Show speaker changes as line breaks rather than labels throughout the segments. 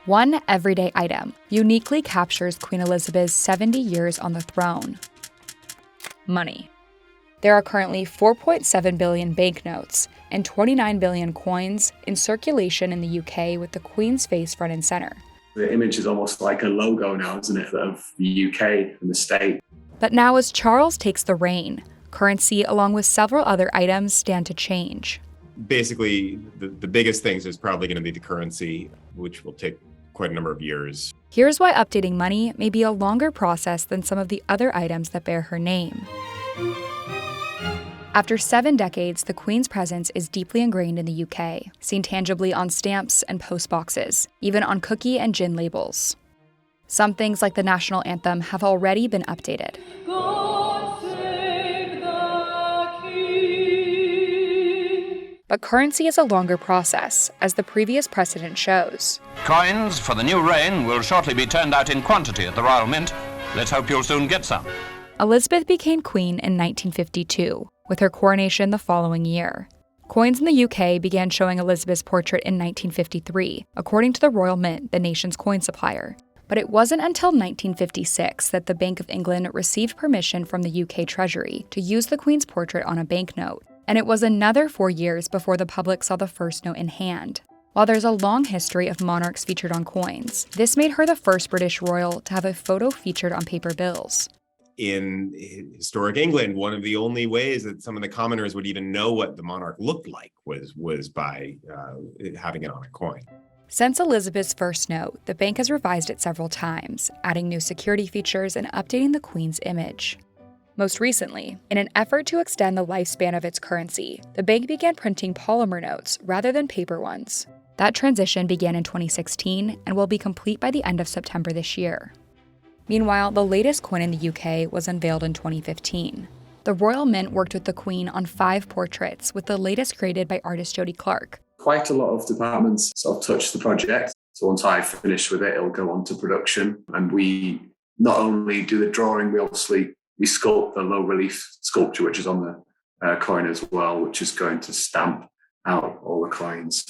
One everyday item uniquely captures Queen Elizabeth's 70 years on the throne: money. There are currently 4.7 billion banknotes and 29 billion coins in circulation in the UK with the Queen's face front and center.
The image is almost like a logo now, isn't it, of the UK and the state.
But now as Charles takes the reign, currency along with several other items stand to change.
Basically, the biggest things is probably going to be the currency, which will take quite a number of years.
Here's why updating money may be a longer process than some of the other items that bear her name. After 7 decades, the Queen's presence is deeply ingrained in the UK, seen tangibly on stamps and postboxes, even on cookie and gin labels. Some things like the national anthem have already been updated.
God save the King.
But currency is a longer process, as the previous precedent shows.
Coins for the new reign will shortly be turned out in quantity at the Royal Mint. Let's hope you'll soon get some.
Elizabeth became queen in 1952, with her coronation the following year. Coins in the UK began showing Elizabeth's portrait in 1953, according to the Royal Mint, the nation's coin supplier. But it wasn't until 1956 that the Bank of England received permission from the UK Treasury to use the Queen's portrait on a banknote, and it was another 4 years before the public saw the first note in hand. While there's a long history of monarchs featured on coins, this made her the first British royal to have a photo featured on paper bills.
In historic England, one of the only ways that some of the commoners would even know what the monarch looked like was by having it on a coin.
Since Elizabeth's first note, the bank has revised it several times, adding new security features and updating the Queen's image. Most recently, in an effort to extend the lifespan of its currency, the bank began printing polymer notes rather than paper ones. That transition began in 2016 and will be complete by the end of September this year. Meanwhile, the latest coin in the UK was unveiled in 2015. The Royal Mint worked with the Queen on 5 portraits, with the latest created by artist Jody Clark.
Quite a lot of departments sort of touch the project. So once I finish with it, it'll go on to production. And we not only do the drawing, we sculpt the low relief sculpture, which is on the coin as well, which is going to stamp out all the coins.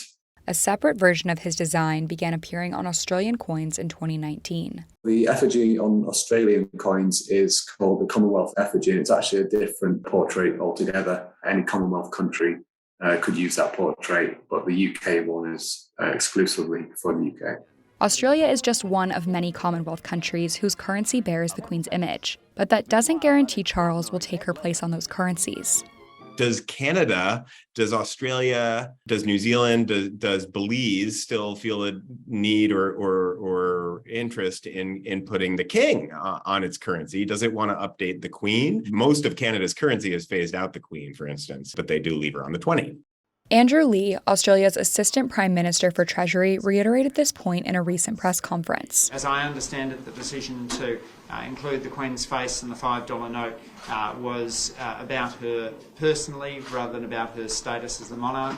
A separate version of his design began appearing on Australian coins in 2019.
The effigy on Australian coins is called the Commonwealth effigy, and it's actually a different portrait altogether. Any Commonwealth country could use that portrait, but the UK one is exclusively for the UK.
Australia is just one of many Commonwealth countries whose currency bears the Queen's image, but that doesn't guarantee Charles will take her place on those currencies.
Does Canada, does Australia, does New Zealand, does Belize still feel a need or interest in putting the king on its currency? Does it want to update the Queen? Most of Canada's currency has phased out the Queen, for instance, but they do leave her on the 20.
Andrew Lee, Australia's Assistant Prime Minister for Treasury, reiterated this point in a recent press conference.
As I understand it, the decision to include the Queen's face in the $5 note was about her personally rather than about her status as the monarch,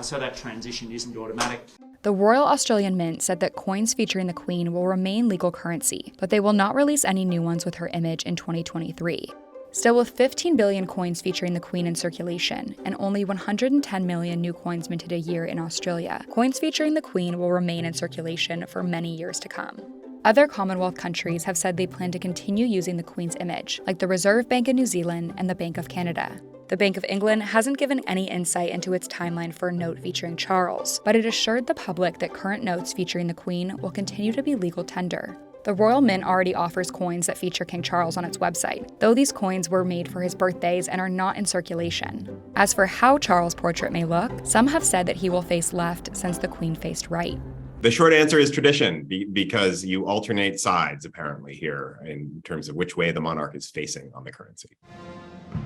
so that transition isn't automatic.
The Royal Australian Mint said that coins featuring the Queen will remain legal currency, but they will not release any new ones with her image in 2023. Still, with 15 billion coins featuring the Queen in circulation and only 110 million new coins minted a year in Australia, coins featuring the Queen will remain in circulation for many years to come. Other Commonwealth countries have said they plan to continue using the Queen's image, like the Reserve Bank of New Zealand and the Bank of Canada. The Bank of England hasn't given any insight into its timeline for a note featuring Charles, but it assured the public that current notes featuring the Queen will continue to be legal tender. The Royal Mint already offers coins that feature King Charles on its website, though these coins were made for his birthdays and are not in circulation. As for how Charles' portrait may look, some have said that he will face left since the Queen faced right.
The short answer is tradition, because you alternate sides, apparently, here in terms of which way the monarch is facing on the currency.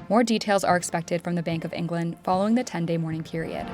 More details are expected from the Bank of England following the 10-day mourning period.